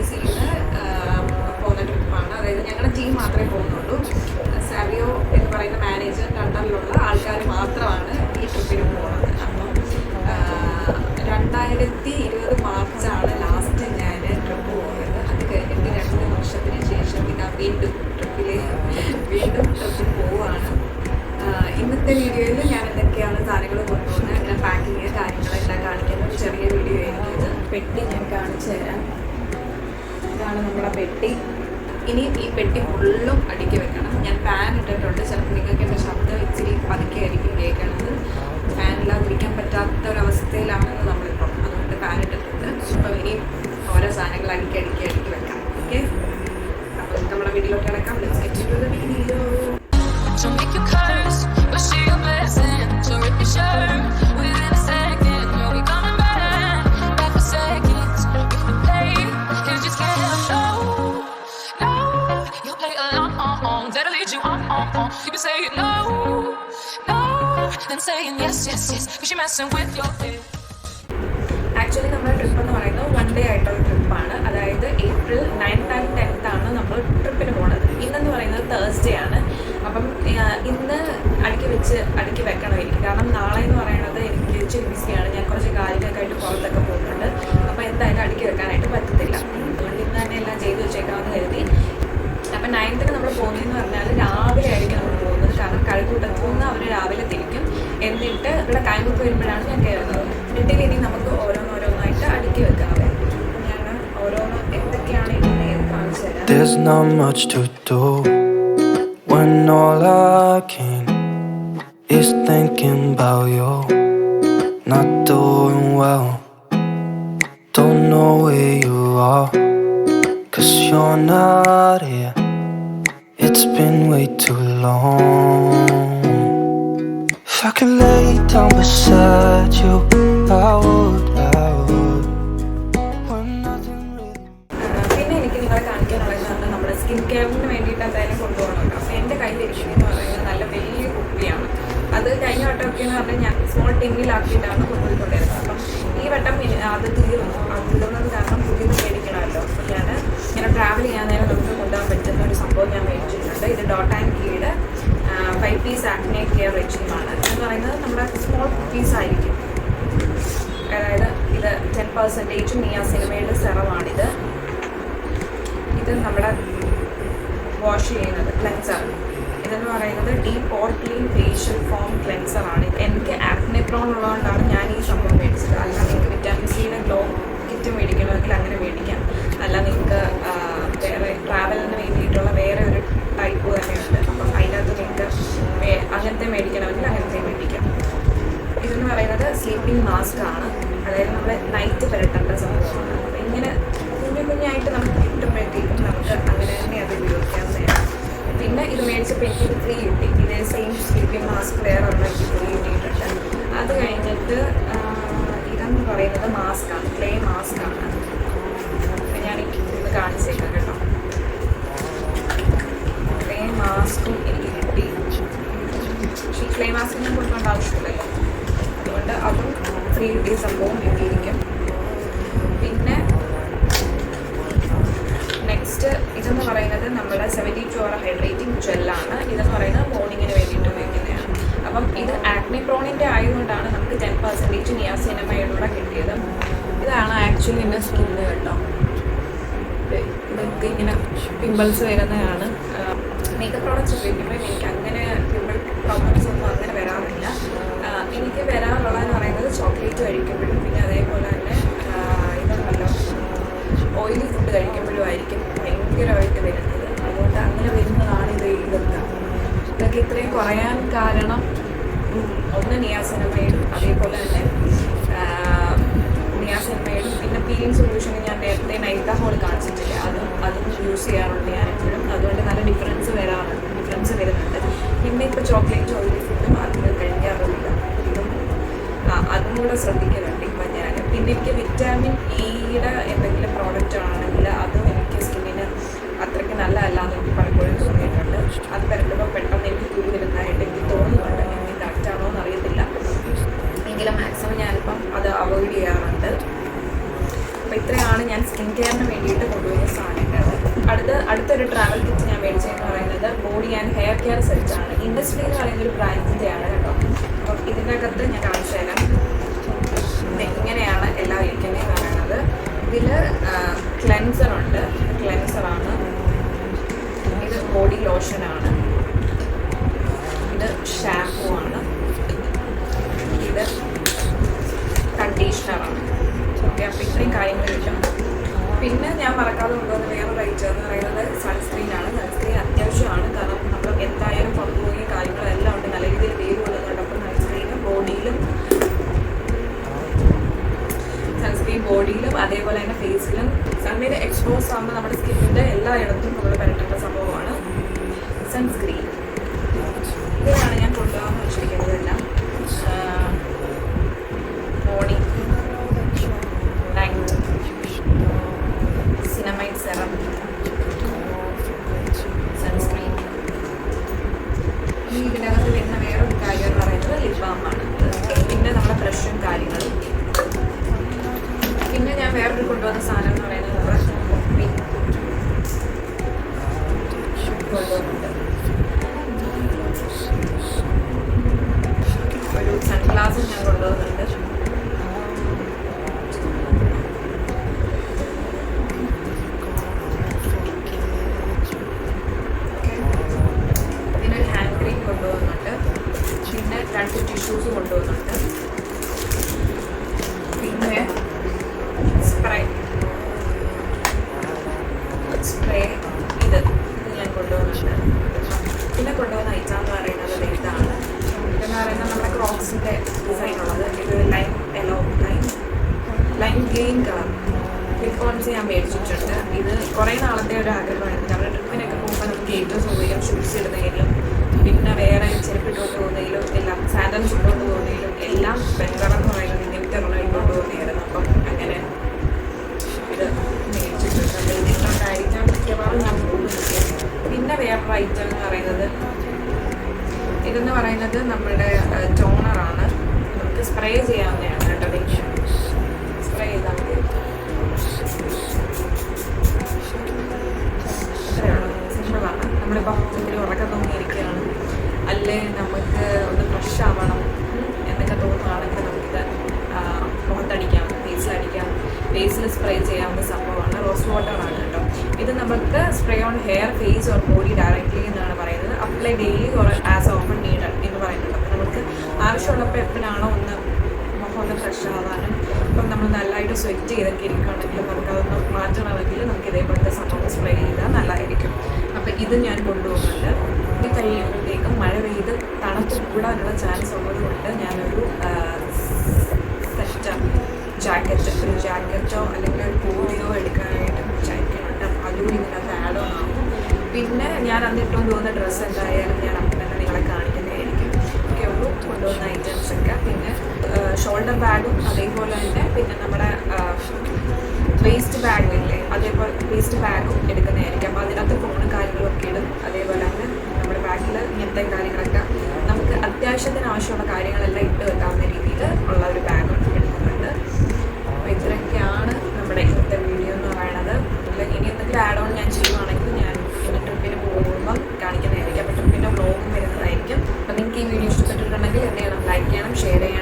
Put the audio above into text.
Organise ചെയ്ത് പോകുന്ന ട്രിപ്പാണ്. അതായത് ഞങ്ങളുടെ ടീം മാത്രമേ പോകുന്നുള്ളൂ. സാവിയോ എന്ന് പറയുന്ന മാനേജറിൻ്റെ അണ്ടറിലുള്ള ആൾക്കാർ മാത്രമാണ് ഈ ട്രിപ്പിന് പോകുന്നത്. അപ്പം 2020 മാർച്ചാണ് ലാസ്റ്റ് ഞാൻ ട്രിപ്പ് പോകുന്നത്. അത് കഴിഞ്ഞിട്ട് 2 വർഷത്തിന് ശേഷം ഇതാ വീണ്ടും ട്രിപ്പിന് പോവുകയാണ്. ഇന്നത്തെ വീഡിയോയിൽ ഞാൻ എന്തൊക്കെയാണ് സാധനങ്ങൾ കൊണ്ടുപോകുന്നത്, അങ്ങനെ പാക്കിങ് കാര്യങ്ങളെല്ലാം കാണിക്കുന്ന ഒരു ചെറിയ വീഡിയോ ആയിരുന്നു ഇത്. പെട്ടി ഞാൻ കാണിച്ചു തരാം. ഇതാണ് നമ്മുടെ പെട്ടി. ഇനി ഈ പെട്ടി ഫുള്ളും അടുക്കി വെക്കണം. ഞാൻ ഫാൻ ഇട്ടിട്ടുണ്ട്. ചിലപ്പോൾ നിങ്ങൾക്ക് എൻ്റെ ശബ്ദം ഇച്ചിരി പതുക്കെയായിരിക്കും കേൾക്കുന്നത്. ഫാനില്ലാതിരിക്കാൻ പറ്റാത്ത ഒരവസ്ഥയിലാണെന്ന് നമ്മളിപ്പം, അതുകൊണ്ട് ഫാൻ ഇട്ടിട്ടുണ്ട്. അപ്പോൾ ഇനി ഓരോ സാധനങ്ങൾ അടുക്കി വെക്കാം. ഓക്കെ, അപ്പോൾ നമ്മുടെ വീഡിയോയിലോട്ട് കിടക്കാം. Let's get to the video. Don't make you curse, but she a blessing. So rip your shirt within a second. No, we coming back for seconds. If we play, you just can't help. No, you play along. That'll lead you on. You be saying no, then saying yes, cause you're messing with your head. Actually നമ്മുടെ trip എന്ന് പറയുന്നത് 1 day ആയിട്ടുള്ള ട്രിപ്പാണ്. അതായത് April 9th and 10th ആണ് നമ്മൾ ട്രിപ്പിന് പോകുന്നത്. ഇന്നെന്ന് പറയുന്നത് തേഴ്സ്ഡേ ആണ്. അപ്പം ഇന്ന് അടുക്കി വെക്കണമായിരിക്കും. കാരണം നാളെ എന്ന് പറയുന്നത് എനിക്ക് ഇച്ചിരി ബിസിയാണ്. ഞാൻ കുറച്ച് കാര്യങ്ങളൊക്കെ ആയിട്ട് പുറത്തൊക്കെ പോകുന്നുണ്ട്. അപ്പോൾ എന്തായാലും അടുക്കി വെക്കാനായിട്ട് പറ്റത്തില്ല. അതുകൊണ്ട് ഇന്ന് തന്നെ എല്ലാം ചെയ്ത് വെച്ചേക്കാമെന്ന് കരുതി. അപ്പം 9th നമ്മൾ പോകുന്നതെന്ന് പറഞ്ഞാൽ രാവിലെ ആയിരിക്കും നമ്മൾ പോകുന്നത്. കാരണം കഴുകൂട്ടത്തു നിന്ന് അവർ രാവിലെ തിരിക്കും. എന്നിട്ട് ഇവിടെ കായംകുത്ത് വരുമ്പോഴാണ് ഞാൻ കയറുന്നത്. എന്നിട്ട് ഇനി നമുക്ക് ഓരോന്നോരോന്നായിട്ട് അടുക്കി വെക്കാം. ഞാൻ ഓരോന്ന് എന്തൊക്കെയാണ് ഇന്ന് കാണിച്ചു തരാം. There's not much to do when all I can is thinking about you. Not doing well, don't know where you are, 'cause you're not here. It's been way too long. If I could lay down beside you, I would. പിന്നെ എനിക്ക് നിങ്ങളെ കാണിക്കാനുള്ളത് നമ്മുടെ skin കെയറിന് വേണ്ടിയിട്ട് എന്തായാലും കൊണ്ടുപോകണം. അപ്പോൾ എൻ്റെ കയ്യിലിരിക്കുന്നതെന്ന് പറയുന്നത് നല്ല വലിയ കുപ്പിയാണ്. അത് കഴിഞ്ഞ വട്ടമൊക്കെ എന്ന് പറഞ്ഞാൽ ഞാൻ സ്മോൾ ടിന്നിലാക്കിയിട്ടാണ് കൊണ്ടുപോയിക്കൊണ്ടിരുന്നത്. അപ്പം ഈ വട്ടം അത് തീർന്നത് കാരണം പുതിയത് മേടിക്കണമല്ലോ. അപ്പോൾ ഞാൻ ഇങ്ങനെ ട്രാവൽ ചെയ്യാൻ നേരം നമുക്ക് കൊണ്ടുപോകാൻ പറ്റുന്ന ഒരു സംഭവം ഞാൻ മേടിച്ചിട്ടുണ്ട്. ഇത് ഡോട്ട് ആൻഡ് കീയുടെ 5 piece ആക്നെ കെയർ റെജിമാണ്. എന്ന് പറയുന്നത് നമ്മുടെ സ്മോൾ പീസായിരിക്കും. അതായത് ഇത് 10% നിയാസിനമൈഡ് സെറമാണിത്. ഇത് നമ്മുടെ വാഷ് ചെയ്യുന്നത് ക്ലെൻസർ. ഇതെന്ന് പറയുന്നത് ഡീപ് പോർ ക്ലീൻ ഫേഷ്യൽ ഫോം ക്ലെൻസറാണ്. എനിക്ക് ആക്നെ പ്രോൺ ഉള്ളതുകൊണ്ടാണ് ഞാൻ ഈ സംഭവം മേടിച്ചത്. അല്ല നിങ്ങൾക്ക് വിറ്റാമിൻ സിയുടെ ഗ്ലോ കിറ്റ് മേടിക്കണമെങ്കിൽ അങ്ങനെ മേടിക്കാം. അല്ല നിങ്ങൾക്ക് വേറെ ട്രാവലിന് വേണ്ടിയിട്ടുള്ള വേറെ ഒരു ടൈപ്പ് തന്നെയുണ്ട്. അപ്പം അതിനകത്ത് നിങ്ങൾക്ക് അങ്ങനത്തെ മേടിക്കണമെങ്കിൽ അങ്ങനത്തെ മേടിക്കാം. ഇതെന്ന് പറയുന്നത് സ്ലീപ്പിംഗ് മാസ്ക് ആണ്. അതായത് നമ്മൾ നൈറ്റ് പുരട്ടേണ്ട സംഭവമാണ്. അപ്പം ഇങ്ങനെ കുഞ്ഞായിട്ട് നമുക്ക് കിട്ടുമ്പോഴത്തേക്കും നമുക്ക് അങ്ങനെ തന്നെ അത് ഉപയോഗിക്കാവുന്നതാണ്. പിന്നെ ഇത് മേടിച്ചപ്പോൾ എനിക്കിത് ഫ്രീ കിട്ടി. ഇതേ സെയിം സ്ലീപ്പിംഗ് മാസ്ക് വേറെ ഒന്നും എനിക്ക് ഫ്രീ കിട്ടിയിട്ടുണ്ട്. അത് കഴിഞ്ഞിട്ട് ഇതെന്ന് പറയുന്നത് മാസ്കാണ്, ക്ലേ മാസ്കാണ്. ഞാൻ ഇത് കാണിച്ചേക്കാം കേട്ടോ. ക്ലേ മാസ്കും എനിക്ക് കിട്ടി. പക്ഷേ ഈ ക്ലേ മാസ്ക് ഞാൻ കൊടുക്കേണ്ട ആവശ്യമില്ലല്ലോ, അതുകൊണ്ട് അതും ഫ്രീ കിട്ടിയ സംഭവം കിട്ടിയിരിക്കും. പിന്നെ നെക്സ്റ്റ് ഇതെന്ന് പറയുന്നത് നമ്മുടെ 72 hour ഹൈഡ്രേറ്റിംഗ് ജെല്ലാണ്. ഇതെന്ന് പറയുന്നത് മോർണിംഗിന് വേണ്ടിയിട്ട് ഉപയോഗിക്കുന്നതാണ്. അപ്പം ഇത് ആക്നെ പ്രോണിൻ്റെ ആയതുകൊണ്ടാണ് നമുക്ക് 10% നിയാസിനമൈഡൂടെ കിട്ടിയത്. ഇതാണ് ആക്ച്വലി എൻ്റെ സ്കിന്ന് കേട്ടോ. ഇതൊക്കെ ഇങ്ങനെ പിമ്പിൾസ് വരുന്നതാണ്. മേക്കപ്പ് പ്രോഡക്റ്റ്സ് ഉപയോഗിക്കുമ്പോൾ എനിക്ക് അങ്ങനെ പിമ്പിൾ പ്രോബ്ലംസ് ഒന്നും അങ്ങനെ വരാറില്ല. എനിക്ക് വരാറുള്ളതെന്ന് പറയുന്നത് ചോക്ലേറ്റ് കഴിക്കുമ്പോഴും പിന്നെ അതേപോലെ തന്നെ ഇതുണ്ടല്ലോ ഓയിലി ഫുഡ് കഴിക്കുമ്പോഴും ആയിരിക്കും ഭയങ്കരമായിട്ട് വരുന്നത്. അതുകൊണ്ട് അങ്ങനെ വരുന്നതാണ് ഇതൊക്കെ ഇത്രയും കുറയാൻ കാരണം ഒന്ന് നിയാസിനമൈഡും അതേപോലെ തന്നെ നിയാസിനമൈഡും പിന്നെ പീലിംഗ് സൊല്യൂഷന് ഞാൻ നേരത്തെ നൈൽക്കഹോൾ കാണിച്ചിട്ടില്ല, അതും യൂസ് ചെയ്യാറുണ്ട് ഞാൻ എപ്പോഴും. അതുകൊണ്ട് നല്ല ഡിഫറൻസ് വരുന്നുണ്ട്. പിന്നെ ഇപ്പോൾ ചോക്ലേറ്റ് ഓയിലി ഫുഡും അധികം കഴിക്കാറില്ല. അതും കൂടെ ശ്രദ്ധിക്കുന്നുണ്ട് ഇപ്പം ഞാൻ. പിന്നെ എനിക്ക് വിറ്റാമിൻ ഇയുടെ എന്തെങ്കിലും പ്രോഡക്റ്റ് ആണെങ്കിൽ അതും എനിക്ക് സ്കിന്നിന് അത്രയ്ക്ക് നല്ലതല്ല എന്ന് എനിക്ക് പലപ്പോഴും തോന്നിയിട്ടുണ്ട്. അത് പരട്ടുമ്പോൾ പെട്ടെന്ന് എനിക്ക് കുരു വരുന്നതായിട്ട് എനിക്ക് തോന്നുന്നുണ്ട്. എനിക്ക് കറക്റ്റാണോ എന്ന് അറിയത്തില്ല. എങ്കിലും മാക്സിമം ഞാനിപ്പം അത് അവോയ്ഡ് ചെയ്യാറുണ്ട്. അപ്പോൾ ഇത്രയാണ് ഞാൻ സ്കിൻ കെയറിന് വേണ്ടിയിട്ട് കൊണ്ടുപോയ സാധനങ്ങൾ. അടുത്തൊരു ട്രാവൽ കിറ്റ് ഞാൻ മേടിച്ചതെന്ന് പറയുന്നത് ബോഡി ആൻഡ് ഹെയർ കെയർ സെറ്റാണ്. ഇൻഡസ്ട്രി എന്ന് പറയുന്ന ഒരു ബ്രാൻഡിൻ്റെയാണ് കേട്ടോ. അപ്പം ഇതിൻ്റെ അകത്ത് ഞാൻ കാണിച്ചു തരാം. ഇങ്ങനെയാണ് എല്ലാം ഇരിക്കുന്നതെന്ന് പറയുന്നത്. ഇതിൽ ക്ലെൻസറുണ്ട്, ക്ലെൻസറാണ്. ഇത് ബോഡി ലോഷനാണ്. ഇത് ഷാമ്പൂ ആണ്. ഇത് കണ്ടീഷണറാണ്. ഓക്കെ, അപ്പോൾ ഇത്രയും കാര്യങ്ങൾ കിട്ടും. പിന്നെ ഞാൻ മറക്കാതെ കൊണ്ടുവന്ന വേറൊരു ഐറ്റം എന്ന് പറയുന്നത് സൺസ്ക്രീനാണ്. സൺസ്ക്രീൻ അത്യാവശ്യമാണ്, കാരണം നമ്മൾ എന്തായാലും പുറത്തുപോയി കാര്യങ്ങളെല്ലാം ഉണ്ട്, നല്ല രീതിയിൽ വെയിൽ കൊള്ളുന്നുണ്ട്. അപ്പോൾ സൺസ്ക്രീൻ ബോഡിയിലും അതേപോലെ തന്നെ ഫേസിലും സണ്ണിൽ എക്സ്പോസ് ആകുമ്പോൾ നമ്മുടെ സ്കിന്നിൻ്റെ എല്ലായിടത്തും നമ്മൾ പരട്ടേണ്ട സംഭവമാണ് സൺസ്ക്രീൻ. ഇതാണ് ഞാൻ കൊണ്ടുപോകാൻ വെച്ചിരിക്കുന്നതെല്ലാം. Morning night niacinamide serum, sunscreen. ഇതിനകത്ത് വരുന്ന വേറൊരു കാര്യം എന്ന് പറയുന്നത് ലിപ് ബാമാണ്. പിന്നെ നമ്മുടെ ബ്രഷും കാര്യങ്ങളും. പിന്നെ ഞാൻ വേറൊരു കൊണ്ടുവന്ന സാധനം എന്ന് പറയുന്നത് നമ്മുടെ കോഫി കൊണ്ടുവന്നുണ്ട്. ഒരു സൺഗ്ലാസും ഞാൻ കൊണ്ടുവന്നുണ്ട്. പിന്നെ ഒരു ഹാൻഡ് ക്രീം കൊണ്ടുവന്നുണ്ട്. പിന്നെ 2 ടിഷ്യൂസ് കൊണ്ടുവന്നുണ്ട്. പിന്നെ സ്പ്രേ ഇത് ഞാൻ കൊണ്ടുവന്നുണ്ട്. പിന്നെ കൊണ്ടുവന്ന ഐറ്റം എന്ന് പറയുന്നത് ഇതാണ്. ഇതെന്ന് പറയുന്നത് നമ്മുടെ ക്രോക്സിൻ്റെ ഡിസൈനുള്ളത്. ഇത് ലൈം ഗ്രീൻ കളർ ലിപ്പോൺസ് ഞാൻ മേടിച്ചിട്ടുണ്ട്. ഇത് കുറേ നാളത്തെ ഒരു ആഗ്രഹമായിരുന്നു. നമ്മുടെ ട്രിപ്പിനൊക്കെ പോകുമ്പോൾ നമുക്ക് ഏറ്റവും സൗകര്യം ഷൂസ് ഇടുന്നതിലും പിന്നെ വേറെ ചെരുപ്പിട്ടോട്ട് പോകുന്നതിലും എല്ലാം സാൻഡൽസ് ഇട്ടോട്ട് പോകുന്നതിലും എല്ലാം ബെറ്റർ എന്ന് പറയുന്നത് ഇങ്ങനത്തെ ഇട്ടോട്ട് പോകുന്നതായിരുന്നു. അപ്പം അങ്ങനെ ഇത് മേടിച്ചിട്ടുണ്ട്. ഇതിട്ടുണ്ടായിരിക്കാം മിക്കവാറും ഞാൻ പോകുന്നില്ല. പിന്നെ വേറൊരു ഐറ്റം എന്ന് പറയുന്നത് ഇതെന്ന് പറയുന്നത് നമ്മുടെ ടോണറാണ്. നമുക്ക് സ്പ്രേ ചെയ്യാവുന്നതാണ് കേട്ടോ. സ്പ്രേ ചെയ്താൽ മതി. ഇത്രയാണ്, സിമ്പിളാണ്. നമ്മളിപ്പോൾ ഒരു ഉറക്കം തോന്നിയിരിക്കുകയാണ്, അല്ലേ നമുക്ക് ഒന്ന് ഫ്രഷ് ആവണം എന്നൊക്കെ തോന്നുകയാണെങ്കിൽ നമുക്കിത് മുഖത്തടിക്കാം, ഫേസിലടിക്കാം, ഫേസിൽ സ്പ്രേ ചെയ്യാവുന്ന സംഭവമാണ്. റോസ് വാട്ടറാണ് കേട്ടോ. ഇത് നമുക്ക് spray on hair, face or body directly എന്നാണ് പറയുന്നത്. Apply daily or as often needed എന്ന് പറയുന്നുണ്ട്. അപ്പോൾ നമുക്ക് ആവശ്യമുള്ളപ്പോൾ എപ്പോഴാണോ ഒന്ന് മുഖം ഒന്ന് ഫ്രഷ് ആവാനും ഇപ്പം നമ്മൾ നല്ലതായിട്ട് സ്വെറ്റ് ചെയ്തൊക്കെ ഇരിക്കുകയാണെങ്കിലും നമുക്കതൊന്ന് മാറ്റണമെങ്കിൽ നമുക്ക് ഇതേപോലത്തെ സംഭവം സ്പ്രേ ചെയ്താൽ നല്ലതായിരിക്കും. അപ്പോൾ ഇത് ഞാൻ കൊണ്ടുപോകുന്നുണ്ട്. ഇത് കഴിയുമ്പോഴത്തേക്കും മഴ പെയ്ത് തണുപ്പ് കൂടാനുള്ള ചാൻസ് ഉള്ളതുകൊണ്ട് ഞാനൊരു ഒരു ജാക്കറ്റോ അല്ലെങ്കിൽ ഒരു കോടിയോ എടുക്കാനായിട്ട് വിചാരിക്കുന്നുണ്ട്. അതുകൂടി ഇതിനകത്ത് ആഡ് ഓൺ ആവും. പിന്നെ ഞാൻ അന്നിട്ടുകൊണ്ട് പോകുന്ന ഡ്രസ്സ് എന്തായാലും ഞാൻ അപ്പം തന്നെ നിങ്ങളെ കാണിക്കുന്നതായിരിക്കും. ഒക്കെ ഉള്ളൂ കൊണ്ടുപോകുന്ന ഐറ്റംസൊക്കെ. പിന്നെ ഷോൾഡർ ബാഗും അതേപോലെ തന്നെ പിന്നെ നമ്മുടെ വേസ്റ്റ് ബാഗില്ലേ, അതേപോലെ വേസ്റ്റ് ബാഗും എടുക്കുന്നതായിരിക്കും. അപ്പോൾ അതിനകത്ത് ഫോണും കാര്യങ്ങളൊക്കെ ഇടും. അതേപോലെ തന്നെ നമ്മുടെ ബാഗിൽ ഇങ്ങനത്തെ കാര്യങ്ങളൊക്കെ നമുക്ക് അത്യാവശ്യത്തിന് ആവശ്യമുള്ള കാര്യങ്ങളെല്ലാം ഇട്ട് വെക്കാവുന്ന രീതിയിൽ ഉള്ള ഒരു ബാഗും എടുക്കുന്നുണ്ട്. അപ്പോൾ ഇത്രയൊക്കെയാണ് നമ്മുടെ ഇന്നത്തെ വീഡിയോ എന്ന് പറയുന്നത്. ഇനി എന്തെങ്കിലും ആഡ് ഓൺ ഞാൻ ചെയ്യുവാണെങ്കിൽ ഞാൻ ഇനി ട്രിപ്പിന് പോകുമ്പം കാണിക്കുന്നതായിരിക്കും. അപ്പോൾ ട്രിപ്പിൻ്റെ വ്ളോഗും വരുന്നതായിരിക്കും. അപ്പോൾ നിങ്ങൾക്ക് ഈ വീഡിയോ ഇഷ്ടപ്പെട്ടിട്ടുണ്ടെങ്കിൽ എന്ത് ചെയ്യണം, ലൈക്ക് ചെയ്യണം, ഷെയർ ചെയ്യണം.